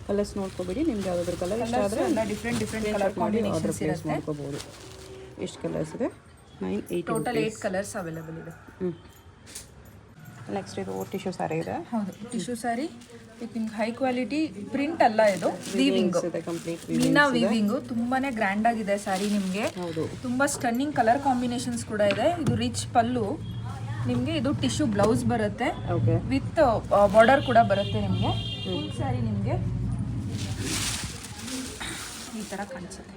ಕಲರ್ಸ್ ನೋಡ್ಕೋಬೇಡಿ, ನಿಮ್ಗೆ ಯಾವುದಾದ್ರೂ ಕಲರ್ ಇಷ್ಟ ಆದರೆ ಎಲ್ಲ ಡಿಫ್ರೆಂಟ್ ಕಲರ್ ಕಾಂಬಿನೇಷನ್ಸ್ ಇರುತ್ತೆ. ಮಾಡ್ಕೋಬಹುದು. ಎಷ್ಟು ಕಲರ್ಸ್ ಇದೆ? 980. ಟೋಟಲ್ 8 ಕಲರ್ಸ್ ಅವೈಲೇಬಲ್ ಇದೆ. ನೆಕ್ಸ್ಟ್ ಇದು ಟಿಶ್ಯೂ ಸ್ಯಾರಿ ಇದೆ. ಹೌದು, ಟಿಶ್ಯೂ ಸ್ಯಾರಿ ವಿತ್ ನಿಮ್ಗೆ ಹೈ ಕ್ವಾಲಿಟಿ ಪ್ರಿಂಟ್ ಅಲ್ಲ, ಇದು ವೀವಿಂಗ್ ಇದೆ, ಕಂಪ್ಲೀಟ್ ಮೀನಾ ವೀವಿಂಗ್. ತುಂಬಾನೇ ಗ್ರ್ಯಾಂಡ್ ಆಗಿದೆ ಸ್ಯಾರಿ ನಿಮಗೆ. ತುಂಬಾ ಸ್ಟನ್ನಿಂಗ್ ಕಲರ್ ಕಾಂಬಿನೇಷನ್ಸ್ ಕೂಡ ಇದೆ. ಇದು ರಿಚ್ ಪಲ್ಲು ನಿಮಗೆ. ಇದು ಟಿಶ್ಯೂ ಬ್ಲೌಸ್ ಬರುತ್ತೆ ವಿತ್ ಬಾರ್ಡರ್ ಕೂಡ ಬರುತ್ತೆ ನಿಮಗೆ. ಫುಲ್ ಸ್ಯಾರಿ ನಿಮಗೆ ಈ ತರ ಕಾಣಿಸುತ್ತೆ.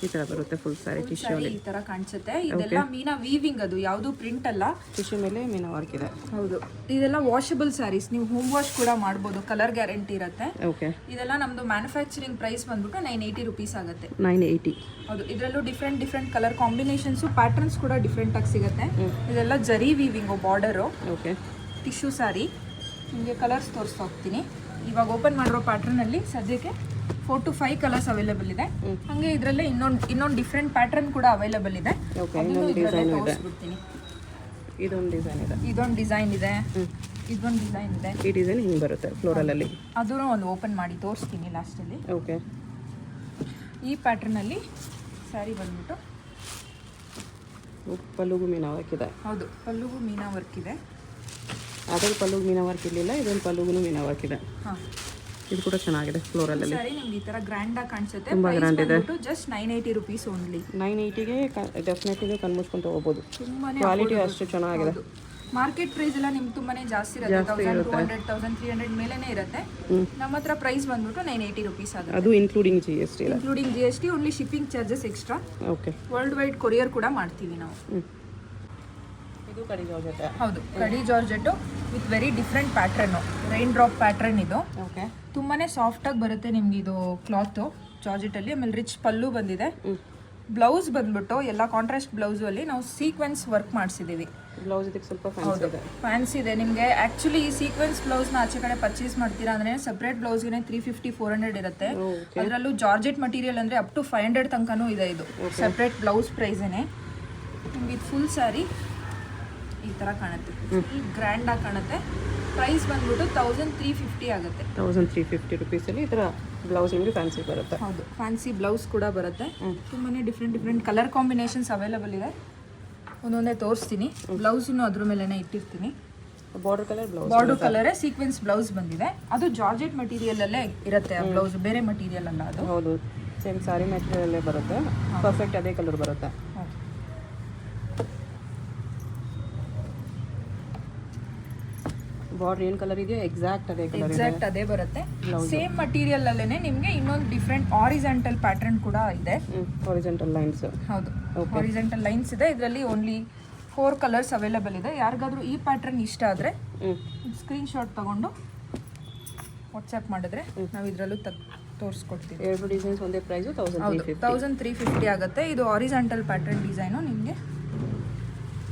ಈ ತರ ಬರುತ್ತೆ ಫುಲ್ ಸ್ಯಾರಿ ಟಿಶ್ಯೂ ಅಲ್ಲಿ. ಈ ತರ ಕಾಣಿಸುತ್ತೆ. ಇದೆಲ್ಲ ಮೀನಾ ವೀವಿಂಗ್, ಅದು ಯಾವುದು ಪ್ರಿಂಟ್ ಅಲ್ಲ. ಟಿಶ್ಯೂ ಮೇಲೆ ಮೀನಾ ವರ್ಕ್ ಇದೆ. ಹೌದು, ಇದೆಲ್ಲ ವಾಷಬಲ್ ಸ್ಯಾರೀಸ್, ನೀವು ಹೋಮ್ ವಾಶ್ ಕೂಡ ಮಾಡ್ಬೋದು, ಕಲರ್ ಗ್ಯಾರಂಟಿ ಇರುತ್ತೆ. ಓಕೆ, ಇದೆಲ್ಲ ನಮ್ದು ಮ್ಯಾನುಫ್ಯಾಕ್ಚರಿಂಗ್ ಪ್ರೈಸ್ ಬಂದ್ಬಿಟ್ಟು 980 ರುಪೀಸ್ ಆಗುತ್ತೆ. 980. ಹೌದು, ಇದರಲ್ಲೂ ಡಿಫ್ರೆಂಟ್ ಕಲರ್ ಕಾಂಬಿನೇಷನ್ಸ್, ಪ್ಯಾಟರ್ನ್ಸ್ ಕೂಡ ಡಿಫ್ರೆಂಟ್ ಆಗಿ ಸಿಗುತ್ತೆ. ಇದೆಲ್ಲ ಜರಿ weaving border. Okay, tissue sari. ನಿಮಗೆ ಕಲರ್ಸ್ ತೋರಿಸ್ತಾ ಹೋಗ್ತೀನಿ. ಇವಾಗ ಓಪನ್ ಮಾಡಿರೋ ಪ್ಯಾಟರ್ನ್ ಅಲ್ಲಿ ಸದ್ಯಕ್ಕೆ 4 to 5 ಕಲರ್ಸ್ ಅವೈಲೇಬಲ್ ಇದೆ. ಹಾಗೆ ಇದರಲ್ಲೇ ಇನ್ನೊಂದು ಡಿಫ್ರೆಂಟ್ ಪ್ಯಾಟರ್ನ್ ಕೂಡ ಅವೈಲೇಬಲ್ ಇದೆ. ಇದೊಂದು ಡಿಸೈನ್ ಇದೆ. ಇದೊಂದು ಡಿಸೈನ್ ಇದೆ. ಈ ಡಿಸೈನ್ ಹಿಂಗೆ ಬರುತ್ತೆ ಫ್ಲೋರಲ್ ಅಲ್ಲಿ. ಅದನ್ನು ಒಂದು ಓಪನ್ ಮಾಡಿ ತೋರಿಸ್ತೀನಿ ಲಾಸ್ಟಲ್ಲಿ. ಓಕೆ, ಈ ಪ್ಯಾಟರ್ನ್ ಅಲ್ಲಿ ಸ್ಯಾರಿ ಬಂದ್ಬಿಟ್ಟು ಪಲ್ಲುಗೂ ಮೀನಾ ವರ್ಕ್ ಇದೆ. ಹೌದು, ಪಲ್ಲುಗೂ ಮೀನಾ ವರ್ಕ್ ಇದೆ. ಅದ್ರಲ್ಲಿ ಪಲ್ಲುಗೂ ಮೀನಾ ವರ್ಕ್ ಇರಲಿಲ್ಲ, ಇದೊಂದು ಪಲ್ಲುಗೂ ಮೀನಾ ವರ್ಕ್ ಇದೆ. ಹಾಂ, ಇದು ಕೂಡ ಚೆನ್ನಾಗಿದೆ ಫ್ಲೋರಲ್ ಅಲ್ಲಿ. ಸರಿ, ನಿಮ್ಗೆ ಈ ತರ ಗ್ರ್ಯಾಂಡ್ ಆಗಿ ಕಾಣಿಸುತ್ತೆ. ತುಂಬಾ ಗ್ರ್ಯಾಂಡ್ ಇದೆ. Just 980 rupees only. 980ಗೆ ಡೆಫಿನೆಟ್ಲಿ ಕನ್ಮುಚ್ಕೊಂಡು ತಗೋಬಹುದು. ಕ್ವಾಲಿಟಿ ಅಷ್ಟು ಚೆನ್ನಾಗಿದೆ. ಮಾರ್ಕೆಟ್ ಪ್ರೈಸ್ ಎಲ್ಲ ನಿಮ್ಗೆ ತುಂಬಾನೇ ಜಾಸ್ತಿ ಇರುತ್ತೆ, 1200 1300 ಮೇಲೇನೆ ಇರುತ್ತೆ. ನಮ್ಮ ಹತ್ರ ಪ್ರೈಸ್ ಬಂದ್ಬಿಟ್ಟು 980 ರುಪೀಸ್ ಆಗುತ್ತೆ. ಅದು ಇನ್ಕ್ಲೂಡಿಂಗ್ GST ಇಲ್ಲ? Including GST, only shipping charges extra. Okay. World wide courier ಕೂಡ ಮಾಡ್ತೀವಿ ನಾವು. ಇದು ಕಡಿ ಜಾರ್ಜೆಟ್. ಹೌದು, ಕಡಿ georgette with very different pattern, rain drop pattern ಇದು. ಓಕೆ. ತುಂಬಾನೇ ಸಾಫ್ಟ್ ಆಗಿ ಬರುತ್ತೆ ನಿಮ್ಗೆ ಇದು ಕ್ಲಾತ್ ಜಾರ್ಜೆಟ್ ಅಲ್ಲಿ. ಆಮೇಲೆ ರಿಚ್ ಪಲ್ಲು ಬಂದಿದೆ. ಬ್ಲೌಸ್ ಬಂದ್ಬಿಟ್ಟು ಎಲ್ಲ ಕಾಂಟ್ರಾಸ್ಟ್ ಬ್ಲೌಸ್ ಅಲ್ಲಿ ನಾವು ಸೀಕ್ವೆನ್ಸ್ ವರ್ಕ್ ಮಾಡಿಸಿದೀವಿ. ಬ್ಲೌಸ್ ಇದಕ್ಕೆ ಸ್ವಲ್ಪ ಫ್ಯಾನ್ಸಿ ಇದೆ. ಫ್ಯಾನ್ಸಿ ಇದೆ ನಿಮಗೆ. ಆಕ್ಚುಲಿ ಈ ಸೀಕ್ವೆನ್ಸ್ ಬ್ಲೌಸ್ನ ಆಚೆ ಕಡೆ ಪರ್ಚೇಸ್ ಮಾಡ್ತೀರಾ ಅಂದ್ರೆ ಸಪ್ರೇಟ್ ಬ್ಲೌಸ್ಗೆ 350-400 ಇರುತ್ತೆ. ಅದರಲ್ಲೂ ಜಾರ್ಜೆಟ್ ಮಟೀರಿಯಲ್ ಅಂದ್ರೆ ಅಪ್ ಟು 500 ತನಕನೂ ಇದೆ. ಇದು ಸಪ್ರೇಟ್ ಬ್ಲೌಸ್ ಪ್ರೈಸೇನೆ. ನಿಮ್ಗೆ ಇದು ಫುಲ್ ಸ್ಯಾರಿ ಈ ಥರ ಕಾಣುತ್ತೆ, ಗ್ರ್ಯಾಂಡ್ ಆಗಿ ಕಾಣುತ್ತೆ. ಪ್ರೈಸ್ ಬಂದ್ಬಿಟ್ಟು 1350 ಆಗುತ್ತೆ. 1350 ರುಪೀಸಲ್ಲಿ ಈ ಥರ ಬ್ಲೌಸ್ ನಿಮಗೆ ಫ್ಯಾನ್ಸಿ ಬರುತ್ತೆ. ಹೌದು, ಫ್ಯಾನ್ಸಿ ಬ್ಲೌಸ್ ಕೂಡ ಬರುತ್ತೆ. ತುಂಬಾನೇ ಡಿಫ್ರೆಂಟ್ ಕಲರ್ ಕಾಂಬಿನೇಷನ್ಸ್ ಅವೈಲೇಬಲ್ ಇದೆ. ಒಂದೊಂದೇ ತೋರಿಸ್ತೀನಿ. ಬ್ಲೌಸನ್ನು ಅದ್ರ ಮೇಲೆನೇ ಇಟ್ಟಿರ್ತೀನಿ. ಬಾರ್ಡರ್ ಕಲರೇ ಸೀಕ್ವೆನ್ಸ್ ಬ್ಲೌಸ್ ಬಂದಿದೆ. ಅದು ಜಾರ್ಜೆಟ್ ಮಟೀರಿಯಲ್ ಅಲ್ಲೇ ಇರುತ್ತೆ ಆ ಬ್ಲೌಸ್, ಬೇರೆ ಮಟೀರಿಯಲ್ ಅಲ್ಲ ಅದು. ಹೌದು, ಸೇಮ್ ಸಾರಿ ಮೆಟೀರಿಯಲ್ಲೇ ಬರುತ್ತೆ. ಪರ್ಫೆಕ್ಟ್ ಅದೇ ಕಲರ್ ಬರುತ್ತೆ. ಬಾರ್ಡರ್ ಏನು ಕಲರ್ ಇದೆಯೋ ಎಕ್ಸಾಕ್ಟ್ ಅದೇ ಬರುತ್ತೆ. ಸೇಮ್ ಮಟೀರಿಯಲ್ ಅಲ್ಲೇನೆ ನಿಮಗೆ ಇನ್ನೊಂದು ಡಿಫ್ರೆಂಟ್ ಹಾರಿಜಾಂಟಲ್ ಪ್ಯಾಟರ್ನ್ ಕೂಡ ಇದೆ. Horizontal lines. ಹೌದು, ಹಾರಿಜಾಂಟಲ್ ಲೈನ್ಸ್ ಇದೆ. ಇದರಲ್ಲಿ ಓನ್ಲಿ 4 ಕಲರ್ಸ್ ಅವೈಲೇಬಲ್ ಇದೆ. ಯಾರಿಗಾದ್ರೂ ಈ ಪ್ಯಾಟರ್ನ್ ಇಷ್ಟ ಆದರೆ ಸ್ಕ್ರೀನ್ ಶಾಟ್ ತಗೊಂಡು ವಾಟ್ಸ್ಆ್ಯಪ್ ಮಾಡಿದ್ರೆ ನಾವು ಇದರಲ್ಲೂ ತೋರಿಸ್ಕೊಡ್ತೀವಿ. ಎರಡು ಡಿಸೈನ್ಸ್ ಒಂದೇ ಪ್ರೈಸು 1350 ಆಗುತ್ತೆ. ಇದು ಹಾರಿಜಾಂಟಲ್ ಪ್ಯಾಟರ್ನ್ ಡಿಸೈನು ನಿಮಗೆ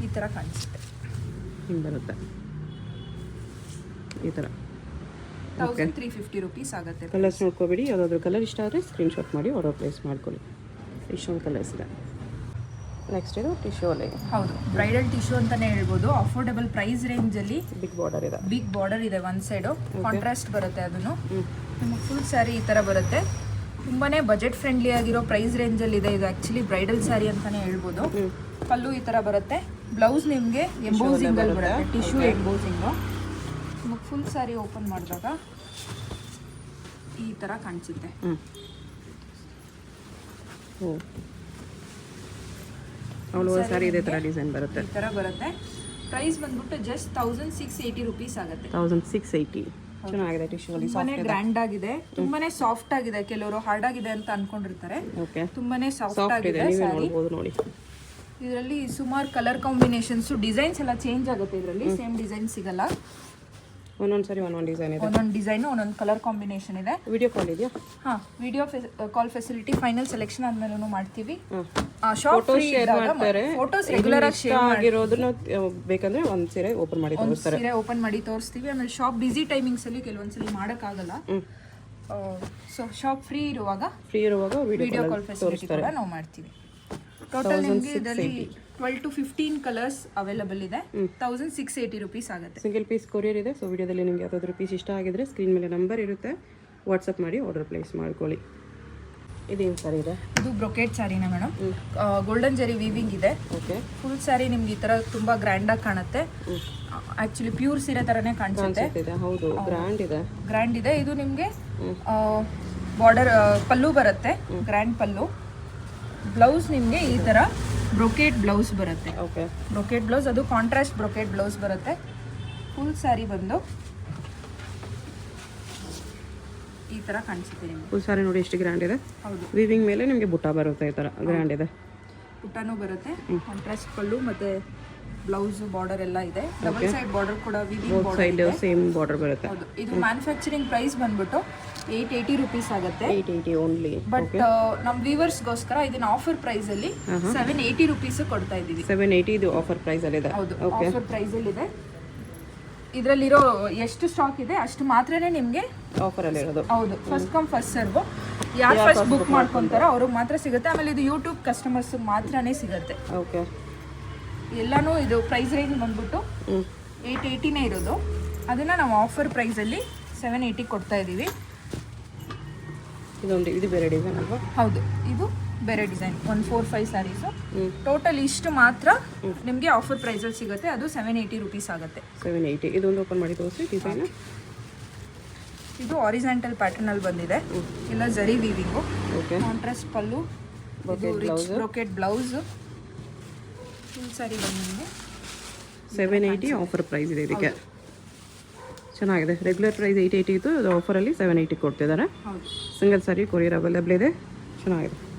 ಈ ಥರ ಕಾಣಿಸುತ್ತೆ. ಹಿಂಗೆ ಬರುತ್ತೆ ಈ ಥರ. 1350 ರುಪೀಸ್ ಆಗುತ್ತೆ. ಕಲರ್ಸ್ ನೋಡ್ಕೋಬೇಡಿ, ಯಾವುದಾದ್ರೂ ಕಲರ್ ಇಷ್ಟ ಆದರೆ ಸ್ಕ್ರೀನ್ಶಾಟ್ ಮಾಡಿ ಆರ್ಡರ್ ಪ್ಲೇಸ್ ಮಾಡ್ಕೊಳ್ಳಿ. ಇಷ್ಟೊಂದು ಕಲರ್ಸ್ ಇದೆ. ನೆಕ್ಸ್ಟ್ ಇದು ಟಿಶ್ಯೂ ಅಲ್ಲಿ. ಹೌದು, ಬ್ರೈಡಲ್ ಟಿಶ್ಯೂ ಅಂತಲೇ ಹೇಳ್ಬೋದು. ಅಫೋರ್ಡೆಬಲ್ ಪ್ರೈಸ್ ರೇಂಜಲ್ಲಿ ಬಿಗ್ ಬಾರ್ಡರ್ ಇದೆ ಒಂದು ಸೈಡು. ಕಾಂಟ್ರಾಸ್ಟ್ ಬರುತ್ತೆ. ಅದನ್ನು ನಿಮಗೆ ಫುಲ್ ಸ್ಯಾರಿ ಈ ಥರ ಬರುತ್ತೆ. ತುಂಬಾ ಬಜೆಟ್ ಫ್ರೆಂಡ್ಲಿ ಆಗಿರೋ ಪ್ರೈಸ್ ರೇಂಜಲ್ಲಿ ಇದೆ. ಇದು ಆ್ಯಕ್ಚುಲಿ ಬ್ರೈಡಲ್ ಸ್ಯಾರಿ ಅಂತಲೇ ಹೇಳ್ಬೋದು. ಪಲ್ಲು ಈ ಥರ ಬರುತ್ತೆ. ಬ್ಲೌಸ್ ನಿಮಗೆ ಎಂಬೋಸಿಂಗಲ್ಲಿ ಬರುತ್ತೆ, ಟಿಶ್ಯೂ ಎಂಬೋಸಿಂಗು. ನಿಮಗೆ ಫುಲ್ ಸ್ಯಾರಿ ಓಪನ್ ಮಾಡಿದಾಗ ಈ ಥರ ಕಾಣಿಸುತ್ತೆ. ಸ್ಯಾರಿ ಇದೇ ಥರ ಡಿಸೈನ್ ಬರುತ್ತೆ. ಈ ಥರ ಬರುತ್ತೆ. ಪ್ರೈಸ್ ಬಂದ್ಬಿಟ್ಟು ಜಸ್ಟ್ 1680 ರುಪೀಸ್ ಆಗುತ್ತೆ. 1680. ಚೆನ್ನಾಗಿದೆ. ಟಿಶ್ಯೂ ಅಲ್ಲಿ ತುಂಬಾನೇ ಗ್ರ್ಯಾಂಡ್ ಆಗಿದೆ, ತುಂಬಾನೇ ಸಾಫ್ಟ್ ಆಗಿದೆ. ಕೆಲವರು ಹಾರ್ಡ್ ಆಗಿದೆ ಅಂತ ಅನ್ಕೊಂಡಿರ್ತಾರೆ. ತುಂಬಾನೇ ಸಾಫ್ಟ್ ಆಗಿದೆ ಸ್ಯಾರಿ. ನೋಡಿ, ಇದರಲ್ಲಿ ಸುಮಾರು ಕಲರ್ ಕಾಂಬಿನೇಷನ್ಸ್, ಡಿಸೈನ್ಸ್ ಎಲ್ಲ ಚೇಂಜ್ ಆಗುತ್ತೆ. ಇದರಲ್ಲಿ ಸೇಮ್ ಡಿಸೈನ್ ಸಿಗಲ್ಲ. ಒಂದೊಂದು ಸರಿ ಒಂದೊಂದು ಡಿಸೈನ್ ಇದೆ. ಒಂದೊಂದು ಡಿಸೈನು ಒಂದೊಂದು ಕಲರ್ ಕಾಂಬಿನೇಷನ್ ಇದೆ. ವಿಡಿಯೋ ಕಾಲ್ ಇದೆಯಾ? ಹಾಂ, video call facility final selection ಆದ್ಮೇಲೂ ಮಾಡ್ತೀವಿ. ಶಾಪ್ ಫ್ರೀ ಇದ್ದಾಗ ಫೋಟೋಸ್ ರೆಗ್ಯುಲರ್ ಆಗಿ ಶೇರ್ ಆಗಿರೋದನ್ನ ಬೇಕಂದ್ರೆ ಒಂದು ಸೀರೆ ಓಪನ್ ಮಾಡಿ ತೋರಿಸ್ತಾರೆ. ಸೀರೆ ಓಪನ್ ಮಾಡಿ ತೋರಿಸ್ತೀವಿ. ಆಮೇಲೆ ಶಾಪ್ ಬಿಸಿ ಟೈಮಿಂಗ್ಸ್ ಅಲ್ಲಿ ಕೆಲವೊಂದ್ಸಲಿ ಮಾಡೋಕ್ಕಾಗಲ್ಲ. ಸೊ ಶಾಪ್ ಫ್ರೀ ಇರುವಾಗ ವಿಡಿಯೋ ಕಾಲ್ ಫೆಸಿಲಿಟಿ ಕೂಡ ನಾವು ಮಾಡ್ತೀವಿ. ಟೋಟಲ್ ನಿಮಗೆ ಇದರಲ್ಲಿ 12 to 15 ಕಲರ್ಸ್ ಅವೈಲೇಬಲ್ ಇದೆ. 1680 ರುಪೀಸ್ ಆಗುತ್ತೆ. ಸಿಂಗಲ್ ಪೀಸ್ ಕೊರಿಯರ್ ಇದೆ. ಸೊ ವಿಡಿಯೋದಲ್ಲಿ ನಿಮಗೆ ಯಾವುದಾದ್ರೂ ಪೀಸ್ ಇಷ್ಟ ಆಗಿದ್ರೆ ಸ್ಕ್ರೀನ್ ಮೇಲೆ ನಂಬರ್ ಇರುತ್ತೆ, ವಾಟ್ಸಪ್ ಮಾಡಿ ಆರ್ಡರ್ ಪ್ಲೇಸ್ ಮಾಡ್ಕೊಳ್ಳಿ. ಇದೇನು ಸ್ಯಾರಿ ಇದೆ? ಇದು ಬ್ರೊಕೇಟ್ ಸ್ಯಾರಿನ ಮೇಡಮ್. ಗೋಲ್ಡನ್ ಜರಿ ವೀವಿಂಗ್ ಇದೆ. ಓಕೆ. ಫುಲ್ ಸ್ಯಾರಿ ನಿಮ್ಗೆ ಈ ಥರ ತುಂಬ ಗ್ರ್ಯಾಂಡಾಗಿ ಕಾಣುತ್ತೆ. ಆ್ಯಕ್ಚುಲಿ ಪ್ಯೂರ್ ಸೀರೆ ಥರನೇ ಕಾಣಿಸುತ್ತೆ. ಹೌದು, ಗ್ರ್ಯಾಂಡ್ ಇದೆ. ಇದು ನಿಮಗೆ ಬಾರ್ಡರ್ ಪಲ್ಲು ಬರುತ್ತೆ, ಗ್ರ್ಯಾಂಡ್ ಪಲ್ಲು. ಬ್ಲೌಸ್ ನಿಮಗೆ ಈ ಥರ ಬ್ರೊಕೇಟ್ ಬ್ಲೌಸ್ ಬರುತ್ತೆ. ಓಕೆ. ಬ್ರೊಕೇಟ್ ಬ್ಲೌಸ್, ಅದು ಕಾಂಟ್ರಾಸ್ಟ್ ಬ್ರೊಕೇಟ್ ಬ್ಲೌಸ್ ಬರುತ್ತೆ. ಫುಲ್ ಸ್ಯಾರಿ ಬಂದು ಈ ಥರ ಕಾಣಿಸುತ್ತೆ ನಿಮಗೆ. ಫುಲ್ ಸ್ಯಾರಿ ನೋಡಿ ಎಷ್ಟು ಗ್ರ್ಯಾಂಡ್ ಇದೆ. ಹೌದು, ವೀವಿಂಗ್ ಮೇಲೆ ನಿಮಗೆ ಬುಟ್ಟ ಬರುತ್ತೆ. ಈ ಥರ ಗ್ರ್ಯಾಂಡ್ ಇದೆ. ಬುಟ್ಟನೂ ಬರುತ್ತೆ. ಕಾಂಟ್ರಾಸ್ಟ್ ಪಲ್ಲು ಮತ್ತು ಬ್ಲೌಸ್ ಬಾರ್ಡರ್ ಎಲ್ಲ ಇದೆ. ಡಬಲ್ ಸೈಡ್ ಬಾರ್ಡರ್ ಕೂಡ ವಿವಿಂಗ್ ಬಾರ್ಡರ್ ಇದೆ. ಸೇಮ್ ಬಾರ್ಡರ್ ಬರುತ್ತೆ. ಹೌದು. ಇದು ಮ್ಯಾನುಫ್ಯಾಕ್ಚರಿಂಗ್ ಪ್ರೈಸ್ ಬಂದ್ಬಿಟ್ಟು 880 ರುಪೀಸ್ ಆಗುತ್ತೆ. 880 ಓನ್ಲಿ. ಬಟ್ ನಮ್ಮ ವ್ಯೂವರ್ಸ್ಗೋಸ್ಕರ ಇದನ್ನ ಆಫರ್ ಪ್ರೈಸ್ ಅಲ್ಲಿ 780 ರುಪೀಸ್ ಕೊಡ್ತಾ ಇದ್ದೀವಿ. 780 ಇದು ಆಫರ್ ಪ್ರೈಸ್ ಅಲ್ಲಿ ಇದೆ. ಹೌದು, ಆಫರ್ ಪ್ರೈಸ್ ಅಲ್ಲಿ ಇದೆ. ಇದರಲ್ಲಿರೋ ಎಷ್ಟು ಸ್ಟಾಕ್ ಇದೆ ಅಷ್ಟು ಮಾತ್ರನೇ ನಿಮಗೆ ಆಫರ್ ಅಲ್ಲಿ ಇರೋದು. ಹೌದು, ಫಸ್ಟ್ ಕಮ್ ಫಸ್ಟ್ ಸರ್ವ್. ಯಾರು ಫಸ್ಟ್ ಬುಕ್ ಮಾಡ್ಕೊಂತಾರೋ ಅವ್ರಿಗೆ ಮಾತ್ರ ಸಿಗುತ್ತೆ. ಆಮೇಲೆ ಇದು ಯೂಟ್ಯೂಬ್ ಕಸ್ಟಮರ್ಸ್ ಮಾತ್ರನೇ ಸಿಗುತ್ತೆ. ಓಕೆ. ಎಲ್ಲಾನು ಇದು ಪ್ರೈಸ್ ರೇಂಜ್ ಬಂದ್ಬಿಟ್ಟು 880ನೇ ಇರೋದು. ಅದನ್ನ ನಾವು ಆಫರ್ ಪ್ರೈಸಲ್ಲಿ 780 ಕೊಡ್ತಾ ಇದ್ದೀವಿ. ಇದು ಬೇರೆ ಡಿಸೈನ್ ಅಲ್ವಾ? ಹೌದು, ಇದು ಬೇರೆ ಡಿಸೈನ್. 145 ಸ್ಯಾರೀಸು. ಟೋಟಲ್ ಇಷ್ಟು ಮಾತ್ರ ನಿಮಗೆ ಆಫರ್ ಪ್ರೈಸಲ್ಲಿ ಸಿಗುತ್ತೆ. ಅದು 780 ರುಪೀಸ್ ಆಗುತ್ತೆ. 780. ಇದೊಂದು ಓಪನ್ ಮಾಡಿ ತೋರಿಸಿ ಡಿಸೈನ್. ಇದು ಹಾರಿಜಾಂಟಲ್ ಪ್ಯಾಟರ್ನ್ ಅಲ್ಲಿ ಬಂದಿದೆ. ಎಲ್ಲ ಜರಿ ವೀವಿಂಗು. ಓಕೆ. ಕಾಂಟ್ರಾಸ್ಟ್ ಪಲ್ಲು, ಬ್ರೊಕೇಟ್ ಬ್ಲೌಸ್. ಫುಲ್ ಸ್ಯಾರಿ ಬಂದು ನಿಮಗೆ 780 ಆಫರ್ ಪ್ರೈಸ್ ಇದೆ ಇದಕ್ಕೆ. ಚೆನ್ನಾಗಿದೆ. ರೆಗ್ಯುಲರ್ ಪ್ರೈಸ್ 880 ಇತ್ತು, ಅದು ಆಫರಲ್ಲಿ 780 ಕೊಡ್ತಿದ್ದಾರೆ. ಹೌದು. ಸಿಂಗಲ್ ಸಾರಿ ಕೊರಿಯರ್ ಅವೈಲೇಬಲ್ ಇದೆ. ಚೆನ್ನಾಗಿದೆ.